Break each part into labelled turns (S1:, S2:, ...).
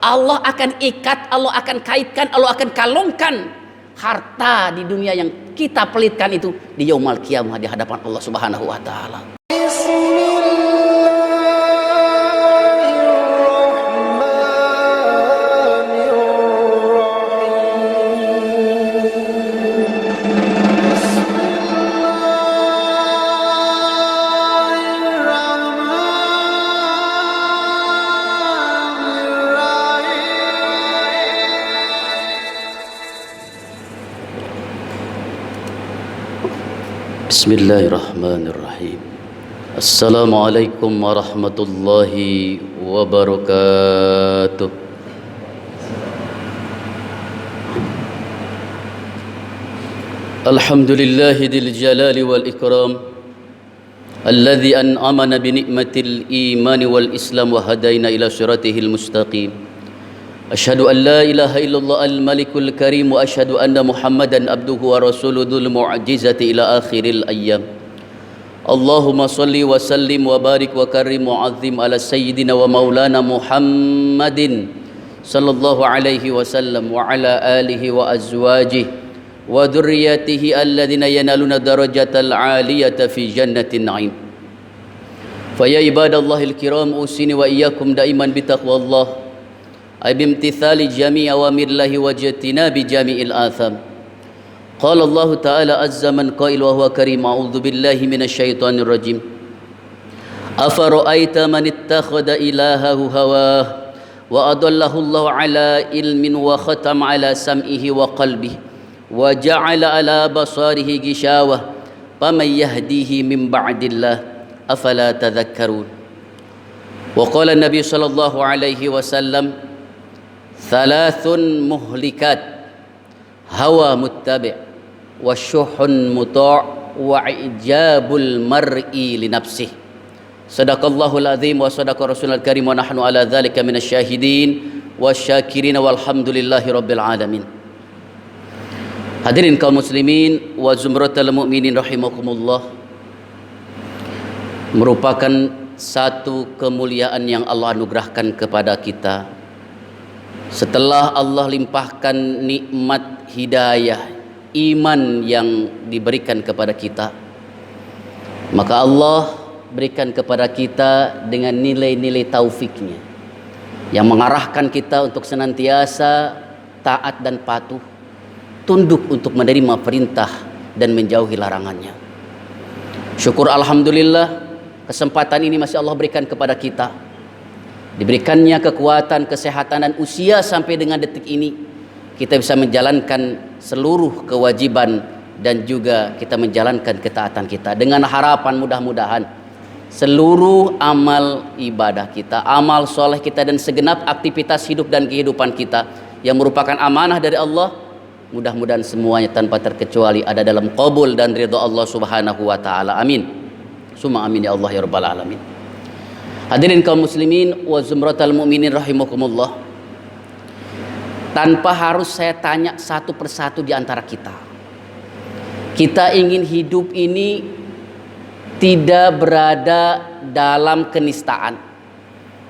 S1: Allah akan ikat, Allah akan kaitkan, Allah akan kalungkan harta di dunia yang kita pelitkan itu di yaumul qiyamah di hadapan Allah Subhanahu wa taala. Bismillahirrahmanirrahim. Assalamualaikum warahmatullahi wabarakatuh. Alhamdulillahil jalali wal ikram alladzi an'amana bi ni'matil imani wal islam wa hadaina ila siratihil mustaqim. Asyhadu an la ilaha illallah al-malikul karim wa asyhadu anna muhammadan abduhu wa rasuluhu dzul mu'jizati ila akhiril ayyam. Allahumma salli wa sallim wa barik wa karim wa azim ala sayyidina wa maulana Muhammadin sallallahu alaihi wasallam wa ala alihi wa azwajihi wa dhurriyyatihi alladhina yanaluna darajatal aliyata fi jannatin na'im. Fa ya ibadallahil kiram usini wa iyyakum daiman bi taqwallah ay bimtithali jami' awamirillahi wa jtinabi jami'il atham. Qala Allah ta'ala azza man qail wa huwa karim a'udzu billahi minasyaitonir rajim. Afara'aita man ittakhadha ilahahu hawah wa adallahu Allah ala ilmin wa khatama ala sam'ihi wa qalbihi wa ja'ala ala basarihi gishawah faman yahdihi min ba'dillah afala tadhakkarun. Wa qala an-nabi sallallahu alaihi wasallam thalathun muhlikat hawa muttabi' wa syuhun muta' wa ijabul mar'i li nafsih. Sadaqallahul azim wa sadaqa rasulul karim wa nahnu ala dzalika minasyahidin wasyakirin walhamdulillahi rabbil alamin. Hadirin kaum muslimin wa zumratul mukminin rahimakumullah, merupakan satu kemuliaan yang Allah anugerahkan kepada kita. Setelah Allah limpahkan nikmat hidayah, iman yang diberikan kepada kita, maka Allah berikan kepada kita dengan nilai-nilai taufiknya yang mengarahkan kita untuk senantiasa taat dan patuh, tunduk untuk menerima perintah dan menjauhi larangannya. Syukur alhamdulillah, kesempatan ini masih Allah berikan kepada kita. Diberikannya kekuatan, kesehatan dan usia sampai dengan detik ini kita bisa menjalankan seluruh kewajiban dan juga kita menjalankan ketaatan kita dengan harapan mudah-mudahan seluruh amal ibadah kita, amal soleh kita dan segenap aktivitas hidup dan kehidupan kita yang merupakan amanah dari Allah, mudah-mudahan semuanya tanpa terkecuali ada dalam qabul dan ridha Allah Subhanahu wa taala. Amin. Summa amin ya Allah ya rabbal alamin. Hadirin kaum muslimin wa zumratul mukminin rahimakumullah. Tanpa harus saya tanya satu persatu di antara kita, kita ingin hidup ini tidak berada dalam kenistaan,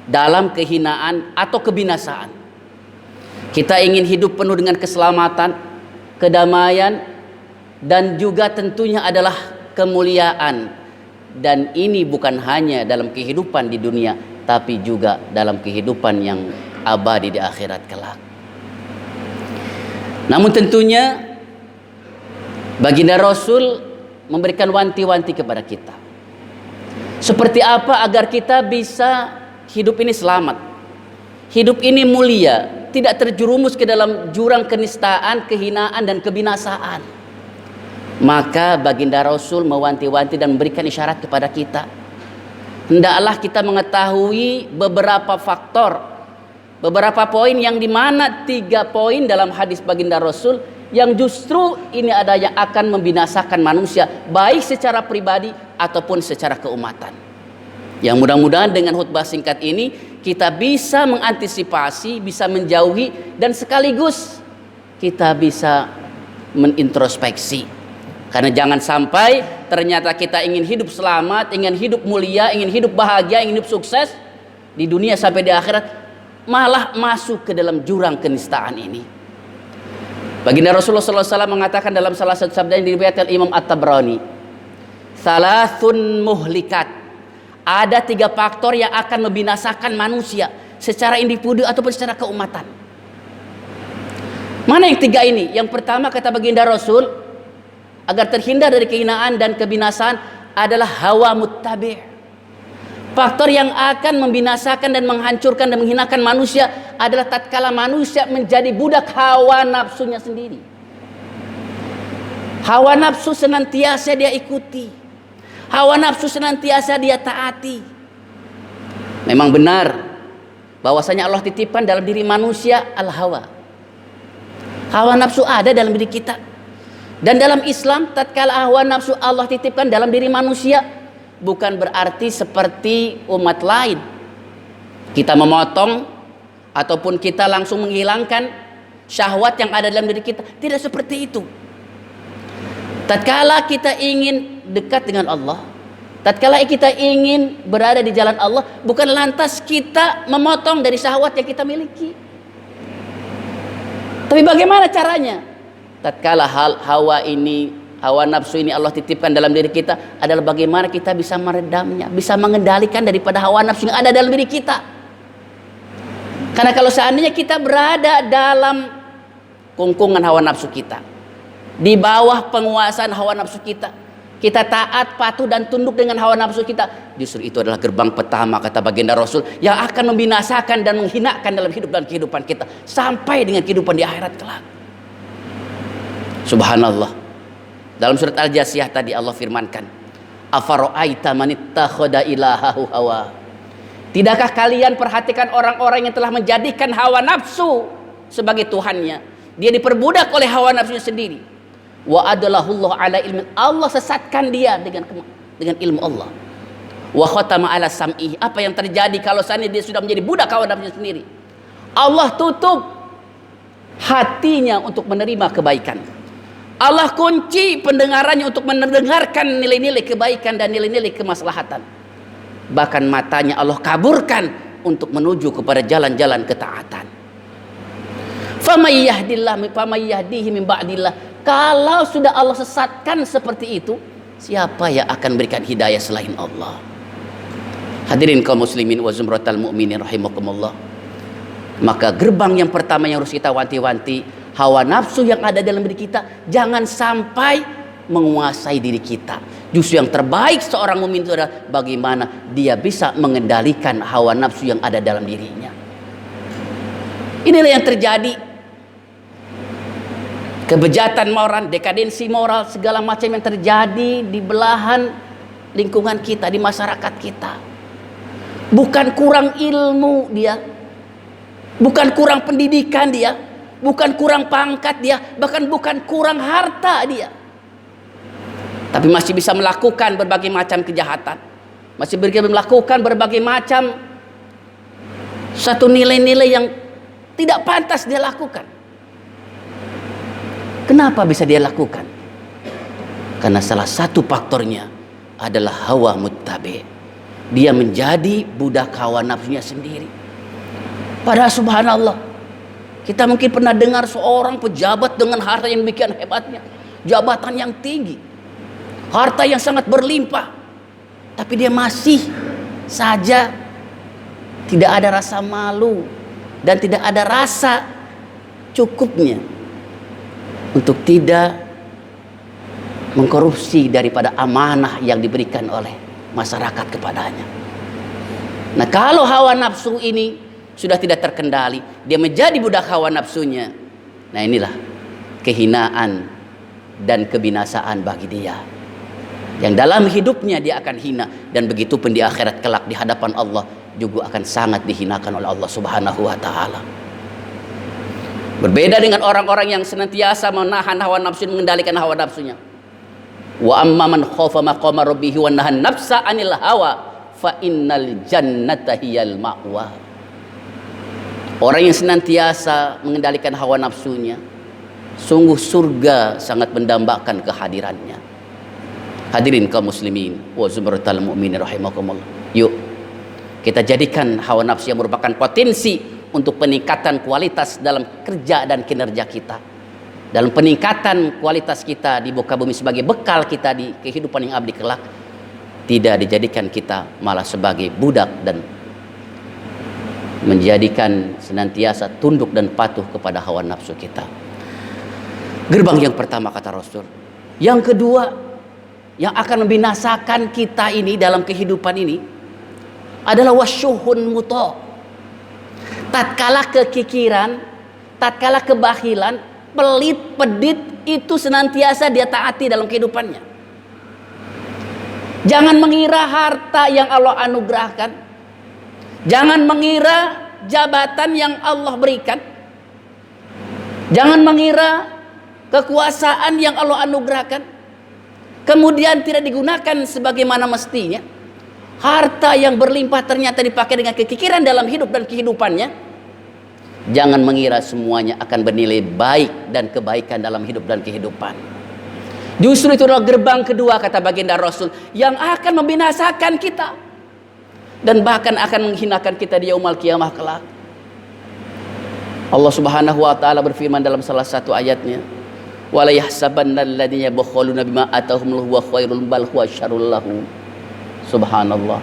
S1: dalam kehinaan atau kebinasaan. Kita ingin hidup penuh dengan keselamatan, kedamaian, dan juga tentunya adalah kemuliaan. Dan ini bukan hanya dalam kehidupan di dunia, tapi juga dalam kehidupan yang abadi di akhirat kelak. Namun tentunya baginda Rasul memberikan wanti-wanti kepada kita. Seperti apa agar kita bisa hidup ini selamat, hidup ini mulia, tidak terjerumus ke dalam jurang kenistaan, kehinaan dan kebinasaan. Maka baginda Rasul mewanti-wanti dan memberikan isyarat kepada kita. Hendaklah kita mengetahui beberapa faktor, beberapa poin yang dimana 3 poin dalam hadis baginda Rasul yang justru ini ada yang akan membinasakan manusia baik secara pribadi ataupun secara keumatan. Yang mudah-mudahan dengan khutbah singkat ini kita bisa mengantisipasi, bisa menjauhi dan sekaligus kita bisa menintrospeksi. Karena jangan sampai ternyata kita ingin hidup selamat, ingin hidup mulia, ingin hidup bahagia, ingin hidup sukses di dunia sampai di akhirat, malah masuk ke dalam jurang kenistaan ini. Baginda Rasulullah SAW mengatakan dalam salah satu sabda yang diriwayatkan Imam At-Tabrani, salasun muhlikat, ada 3 faktor yang akan membinasakan manusia secara individu ataupun secara keumatan. Mana yang 3 ini? Yang pertama kata baginda Rasul, agar terhindar dari kehinaan dan kebinasaan adalah hawa muttabi'. Faktor yang akan membinasakan dan menghancurkan dan menghinakan manusia adalah tatkala manusia menjadi budak hawa nafsunya sendiri. Hawa nafsu senantiasa dia ikuti, hawa nafsu senantiasa dia taati. Memang benar bahwasanya Allah titipkan dalam diri manusia al-hawa. Hawa nafsu ada dalam diri kita. Dan dalam Islam tatkala hawa nafsu Allah titipkan dalam diri manusia, bukan berarti seperti umat lain kita memotong ataupun kita langsung menghilangkan syahwat yang ada dalam diri kita. Tidak seperti itu. Tatkala kita ingin dekat dengan Allah, tatkala kita ingin berada di jalan Allah, bukan lantas kita memotong dari syahwat yang kita miliki. Tapi bagaimana caranya? Tatkala hawa nafsu ini Allah titipkan dalam diri kita, adalah bagaimana kita bisa meredamnya, bisa mengendalikan daripada hawa nafsu yang ada dalam diri kita. Karena kalau seandainya kita berada dalam kungkungan hawa nafsu kita, di bawah penguasaan hawa nafsu kita, kita taat, patuh dan tunduk dengan hawa nafsu kita, justru itu adalah gerbang pertama kata baginda Rasul yang akan membinasakan dan menghinakan dalam hidup dan kehidupan kita sampai dengan kehidupan di akhirat kelak. Subhanallah. Dalam surat Al-Jasiyah tadi Allah firmankan, afara'aita man ittakhadha ilahahu hawa. Tidakkah kalian perhatikan orang-orang yang telah menjadikan hawa nafsu sebagai tuhannya? Dia diperbudak oleh hawa nafsunya sendiri. Wa adallahullahu ala ilmin. Allah sesatkan dia dengan ilmu Allah. Wa khatama ala sam'ihi. Apa yang terjadi kalau seandainya dia sudah menjadi budak hawa nafsunya sendiri? Allah tutup hatinya untuk menerima kebaikan. Allah kunci pendengarannya untuk mendengarkan nilai-nilai kebaikan dan nilai-nilai kemaslahatan. Bahkan matanya Allah kaburkan untuk menuju kepada jalan-jalan ketaatan. Famay yahdihi min ba'dillah. Kalau sudah Allah sesatkan seperti itu, siapa yang akan berikan hidayah selain Allah? Hadirin kaum muslimin wa zumratal mu'minin rahimakumullah. Maka gerbang yang pertama yang harus kita wanti-wanti, hawa nafsu yang ada dalam diri kita jangan sampai menguasai diri kita. Justru yang terbaik seorang mukmin itu adalah bagaimana dia bisa mengendalikan hawa nafsu yang ada dalam dirinya. Inilah yang terjadi. Kebejatan moral, dekadensi moral, segala macam yang terjadi di belahan lingkungan kita, di masyarakat kita. Bukan kurang ilmu dia, bukan kurang pendidikan dia, bukan kurang pangkat dia, bahkan bukan kurang harta dia, tapi masih bisa melakukan berbagai macam kejahatan, masih bisa melakukan berbagai macam satu nilai-nilai yang tidak pantas dia lakukan. Kenapa bisa dia lakukan? Karena salah satu faktornya adalah hawa muttabi. Dia menjadi budak hawa nafsunya sendiri. Padahal subhanallah, kita mungkin pernah dengar seorang pejabat dengan harta yang demikian hebatnya, jabatan yang tinggi, harta yang sangat berlimpah, tapi dia masih saja tidak ada rasa malu dan tidak ada rasa cukupnya untuk tidak mengkorupsi daripada amanah yang diberikan oleh masyarakat kepadanya. Nah, kalau hawa nafsu ini sudah tidak terkendali, dia menjadi budak hawa nafsunya. Nah, inilah kehinaan dan kebinasaan bagi dia. Yang dalam hidupnya dia akan hina, dan begitu pun di akhirat kelak di hadapan Allah juga akan sangat dihinakan oleh Allah Subhanahu wa taala. Berbeda dengan orang-orang yang senantiasa menahan hawa nafsu, mengendalikan hawa nafsunya. Wa amma man khafa maqama rabbih wa nahan nafsa 'anil hawa fa innal jannata hiyal ma'wa. Orang yang senantiasa mengendalikan hawa nafsunya, sungguh surga sangat mendambakan kehadirannya. Hadirin kaum muslimin wa zumratal mu'minin rahimakumullah. Yuk kita jadikan hawa nafsu yang merupakan potensi untuk peningkatan kualitas dalam kerja dan kinerja kita, dalam peningkatan kualitas kita di muka bumi sebagai bekal kita di kehidupan yang abadi kelak, tidak dijadikan kita malah sebagai budak dan menjadikan senantiasa tunduk dan patuh kepada hawa nafsu kita. Gerbang yang pertama kata Rasul. Yang kedua, yang akan membinasakan kita ini dalam kehidupan ini adalah wasyuhun muta. Tatkala kekikiran, tatkala kebahilan, pelit, pedit itu senantiasa dia taati dalam kehidupannya. Jangan mengira harta yang Allah anugerahkan, jangan mengira jabatan yang Allah berikan, jangan mengira kekuasaan yang Allah anugerahkan kemudian tidak digunakan sebagaimana mestinya. Harta yang berlimpah ternyata dipakai dengan kekikiran dalam hidup dan kehidupannya. Jangan mengira semuanya akan bernilai baik dan kebaikan dalam hidup dan kehidupan. Justru itu adalah gerbang kedua kata baginda Rasul yang akan membinasakan kita dan bahkan akan menghinakan kita di yaumul qiyamah kelak. Allah Subhanahu wa taala berfirman dalam salah satu ayatnya, wala yahsabanna alladziina yabkhuluna bima atahumullahu wa khairul bal huwa syarrul lahum. Subhanallah.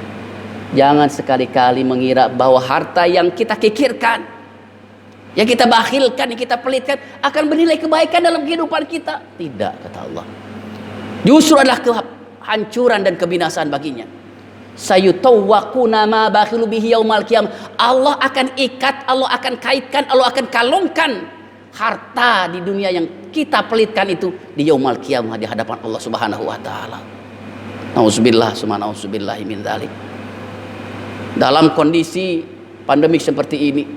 S1: Jangan sekali-kali mengira bahwa harta yang kita kikirkan, yang kita bakhilkan, yang kita pelitkan akan bernilai kebaikan dalam kehidupan kita. Tidak, kata Allah. Justru adalah kehancuran dan kebinasaan baginya. Sayutawwaquna ma bakhilu bihi yaumal qiyamah. Allah akan ikat, Allah akan kaitkan, Allah akan kalungkan harta di dunia yang kita pelitkan itu di yaumul qiyamah di hadapan Allah Subhanahu wa taala. Nauzubillah summa nauzubillahi min dzalik. Dalam kondisi pandemik seperti ini,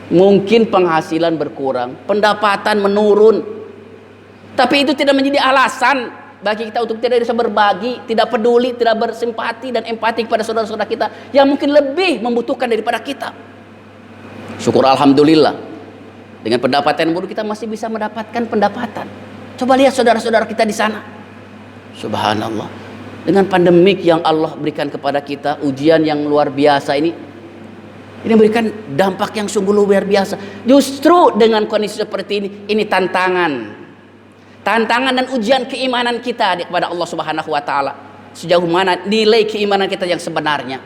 S1: mungkin penghasilan berkurang, pendapatan menurun. Tapi itu tidak menjadi alasan bagi kita untuk tidak bisa berbagi, tidak peduli, tidak bersimpati dan empati kepada saudara-saudara kita yang mungkin lebih membutuhkan daripada kita. Syukur alhamdulillah. Dengan pendapatan yang buruk kita masih bisa mendapatkan pendapatan. Coba lihat saudara-saudara kita di sana. Subhanallah. Dengan pandemik yang Allah berikan kepada kita, ujian yang luar biasa ini memberikan dampak yang sungguh luar biasa. Justru dengan kondisi seperti ini tantangan dan ujian keimanan kita kepada Allah Subhanahu wa taala. Sejauh mana nilai keimanan kita yang sebenarnya.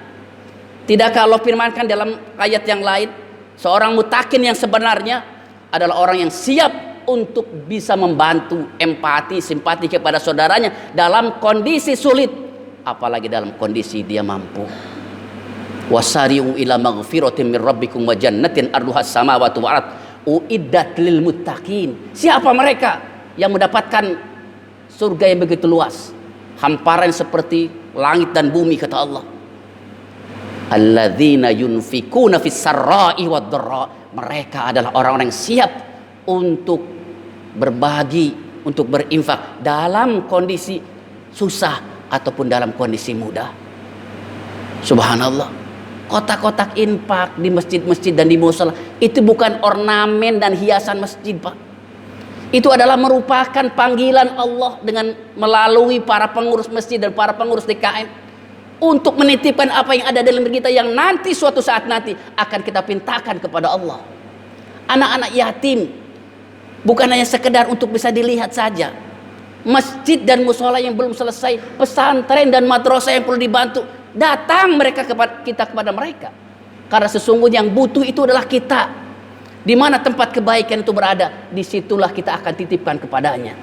S1: Tidakkah Allah firmankan dalam ayat yang lain, seorang mutakin yang sebenarnya adalah orang yang siap untuk bisa membantu, empati, simpati kepada saudaranya dalam kondisi sulit, apalagi dalam kondisi dia mampu. Wasari'u ila maghfiratin min rabbikum wa jannatin arduhas samawati wal ard uiddat lil muttaqin. Siapa mereka yang mendapatkan surga yang begitu luas, hamparan seperti langit dan bumi, kata Allah. Alladzina yunfikuna fis sarra'i wad dharra. Mereka adalah orang-orang yang siap untuk berbagi, untuk berinfak dalam kondisi susah ataupun dalam kondisi mudah. Subhanallah. Kotak-kotak infak di masjid-masjid dan di musala itu bukan ornamen dan hiasan masjid, Pak. Itu adalah merupakan panggilan Allah dengan melalui para pengurus masjid dan para pengurus DKM untuk menitipkan apa yang ada dalam diri kita yang nanti suatu saat nanti akan kita pintakan kepada Allah. Anak-anak yatim bukan hanya sekedar untuk bisa dilihat saja. Masjid dan mushola yang belum selesai, pesantren dan madrasah yang perlu dibantu, datang mereka kepada mereka. Karena sesungguhnya yang butuh itu adalah kita. Di mana tempat kebaikan itu berada, disitulah kita akan titipkan kepadanya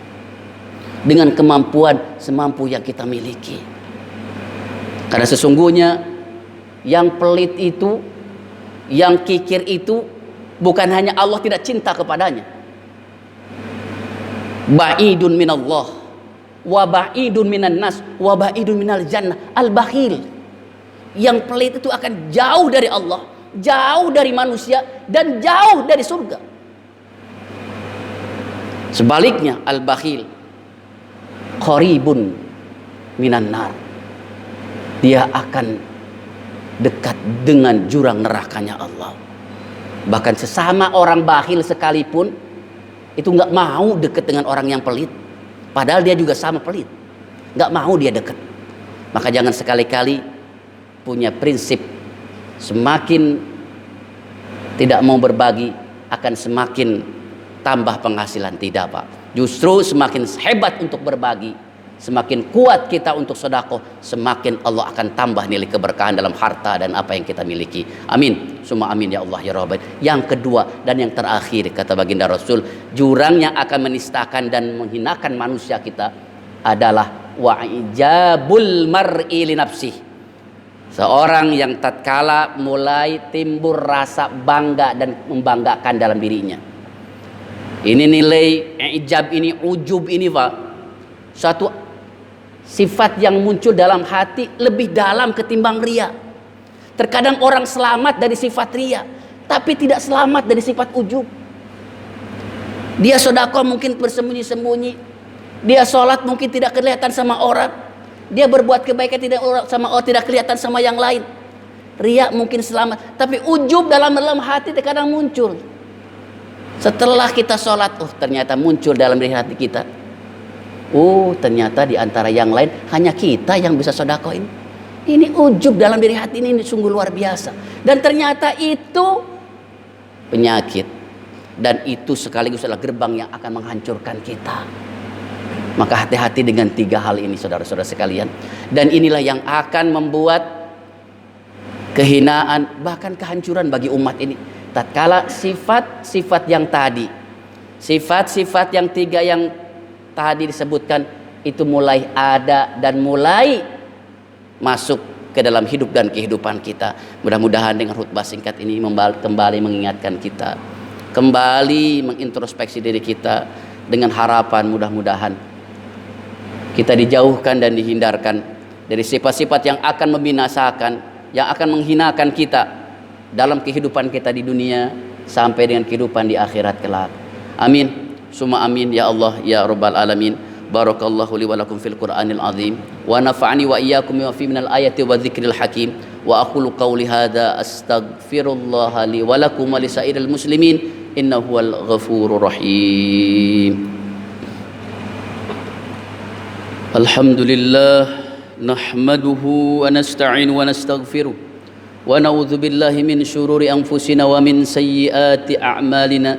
S1: dengan kemampuan semampu yang kita miliki. Karena sesungguhnya yang pelit itu, yang kikir itu, bukan hanya Allah tidak cinta kepadanya. Ba'idun minallah wa ba'idun minan nas wa ba'idun minal jannah. Al-bakhil, yang pelit itu akan jauh dari Allah, jauh dari manusia, dan jauh dari surga. Sebaliknya al-bakhil qaribun minan nar. Dia akan dekat dengan jurang nerakanya Allah. Bahkan sesama orang bakhil sekalipun itu nggak mau dekat dengan orang yang pelit, padahal dia juga sama pelit, nggak mau dia dekat. Maka jangan sekali-kali punya prinsip semakin tidak mau berbagi akan semakin tambah penghasilan. Tidak, Pak. Justru semakin hebat untuk berbagi, semakin kuat kita untuk sedekah, semakin Allah akan tambah nilai keberkahan dalam harta dan apa yang kita miliki. Amin. Summa amin ya Allah ya Rabbal. Yang kedua dan yang terakhir, kata baginda Rasul, jurang yang akan menistakan dan menghinakan manusia kita adalah wa'ijabul mar'i li nafsih. Seorang yang tatkala mulai timbul rasa bangga dan membanggakan dalam dirinya. Ini nilai ijab ini, ujub ini, Pak. Suatu sifat yang muncul dalam hati lebih dalam ketimbang ria. Terkadang orang selamat dari sifat ria, tapi tidak selamat dari sifat ujub. Dia sedekah mungkin bersembunyi-sembunyi. Dia sholat mungkin tidak kelihatan sama orang. Dia berbuat kebaikan tidak kelihatan sama yang lain. Ria mungkin selamat, tapi ujub dalam hati terkadang muncul. Setelah kita sholat, ternyata muncul dalam diri hati kita. Ternyata di antara yang lain hanya kita yang bisa sedekah ini. Ini ujub dalam diri hati ini sungguh luar biasa. Dan ternyata itu penyakit. Dan itu sekaligus adalah gerbang yang akan menghancurkan kita. Maka hati-hati dengan 3 hal ini, saudara-saudara sekalian. Dan inilah yang akan membuat kehinaan bahkan kehancuran bagi umat ini. Tatkala sifat-sifat yang tadi, sifat-sifat yang 3 yang tadi disebutkan itu mulai ada dan mulai masuk ke dalam hidup dan kehidupan kita. Mudah-mudahan dengan khutbah singkat ini kembali mengingatkan kita, kembali mengintrospeksi diri kita dengan harapan mudah-mudahan kita dijauhkan dan dihindarkan dari sifat-sifat yang akan membinasakan, yang akan menghinakan kita dalam kehidupan kita di dunia sampai dengan kehidupan di akhirat kelak. Amin. Summa amin ya Allah ya Rabbal alamin. Barakallahu li wa lakum fil Qur'anil azim wa nafa'ani wa iyyakum bima fi minal ayati wa dzikril hakim wa aqulu qawli hadza astaghfirullah li wa lakum wa lisairil muslimin innahu wal ghafurur rahim. Alhamdulillah nahmaduhu wa nasta'inu wa nastaghfiruh wa na'udzu billahi min syururi anfusina wa min sayyiati a'malina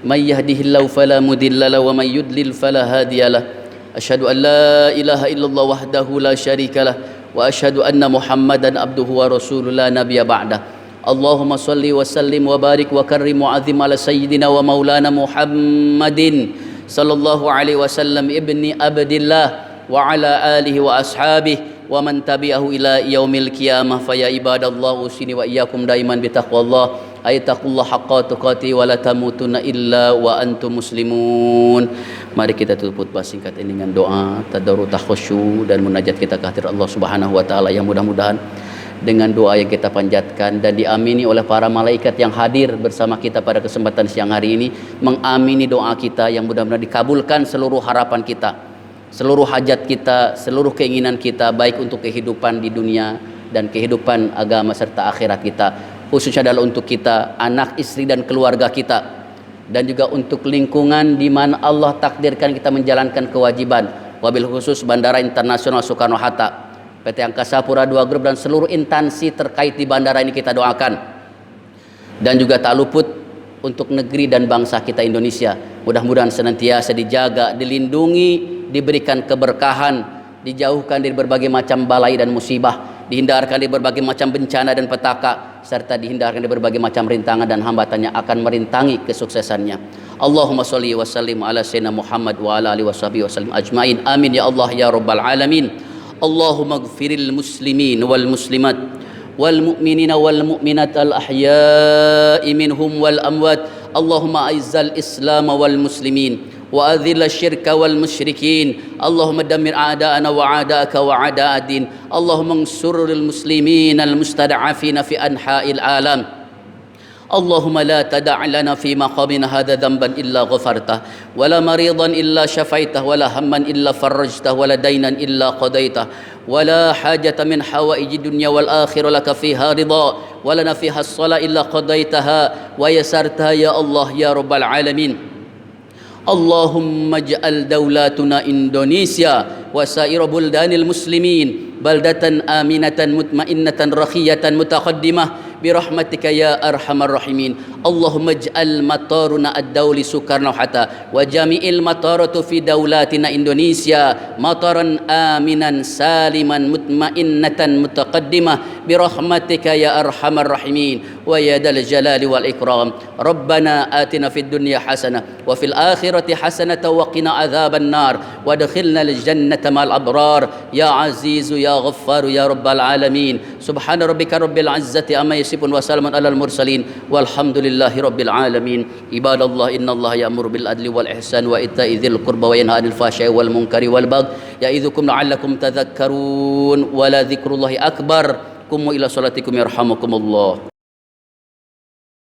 S1: may yahdihillahu fala mudilla lahu wa may yudlil fala hadiyalah. Asyhadu an la ilaha illallah wahdahu la syarikalah wa asyhadu anna Muhammadan abduhu wa rasuluhu la nabiyya ba'dah. Allahumma shalli wa sallim wa barik wa karrim wa azim ala sayyidina wa maulana Muhammadin sallallahu alaihi wasallam ibni abdillah wa ala alihi wa ashabihi wa man tabi'ahu ila yaumil qiyamah. Fa ya ibadallah usini wa iyyakum daiman bi taqwallah ay taqullah haqqa tuqati wa la tamutunna illa wa antum muslimun. Mari kita tutup khutbah singkat ini dengan doa tadarrur takhusyu dan munajat kita ke hadirat Allah Subhanahu wa taala yang mudah-mudahan dengan doa yang kita panjatkan dan diamini oleh para malaikat yang hadir bersama kita pada kesempatan siang hari ini, mengamini doa kita yang mudah-mudahan dikabulkan seluruh harapan kita, seluruh hajat kita, seluruh keinginan kita, baik untuk kehidupan di dunia dan kehidupan agama serta akhirat kita, khususnya adalah untuk kita, anak, istri dan keluarga kita, dan juga untuk lingkungan di mana Allah takdirkan kita menjalankan kewajiban, wabil khusus Bandara Internasional Soekarno-Hatta, PT Angkasa Pura II Group dan seluruh instansi terkait di bandara ini kita doakan. Dan juga tak luput untuk negeri dan bangsa kita Indonesia, mudah-mudahan senantiasa dijaga, dilindungi, diberikan keberkahan, dijauhkan dari berbagai macam balai dan musibah, dihindarkan dari berbagai macam bencana dan petaka, serta dihindarkan dari berbagai macam rintangan dan hambatan yang akan merintangi kesuksesannya. Allahumma sholli wa sallim ala sayyidina Muhammad wa ala alihi washabihi wasallim ajmain. Amin ya Allah ya Rabbal alamin. Allahumma ighfiril muslimin wal muslimat wal mu'minina wal mu'minat al ahya'i minhum wal amwat. Allahumma aizzal islam wal muslimin wa adhil syirka wal musyrikin. Allahumma dammir a'da'ana wa a'da'aka wa a'da'a din. Allahumma ansuril muslimin al mustada'afina fi anha'il alam. Allahumma la tada' lana fi maqamina hadha dhanban illa ghafartah wa la maridan illa syafaitah wa la hamman illa farajtah wa la dainan illa qadaitah wa la hajata min hawaiji dunya wal akhirah laka fiha ridha wa lana fiha as-salah illa qadaitaha wa yasartaha ya Allah ya Rabbal alamin. Allahumma ij'al daulatuna Indonesia wa saira buldanil muslimin baldatan aminatan mutmainnatan rakhiyatan mutaqaddimah برحمتك يا أرحم الراحمين اللهم اجعل مطارنا الدولي سكرنا حتى وجميع المطارات في دولاتنا إندونيسيا مطارا آمنا سالما مطمئنة متقدمة برحمتك يا أرحم الراحمين ويا ذا الجلال والإكرام ربنا آتنا في الدنيا حسنة وفي الآخرة حسنة وقنا عذاب النار وادخلنا الجنة مع الأبرار يا عزيز يا غفار يا رب العالمين سبحان ربك رب العزة أما يصفون وسلام على المرسلين والحمد لله رب العالمين عباد الله إن الله يأمر بالعدل والإحسان وإيتاء ذي القربى وينهى عن الفحشاء والمنكر والبغي يعظكم لعلكم تذكرون ولذكر الله أكبر قوموا إلى صلاتكم يرحمكم الله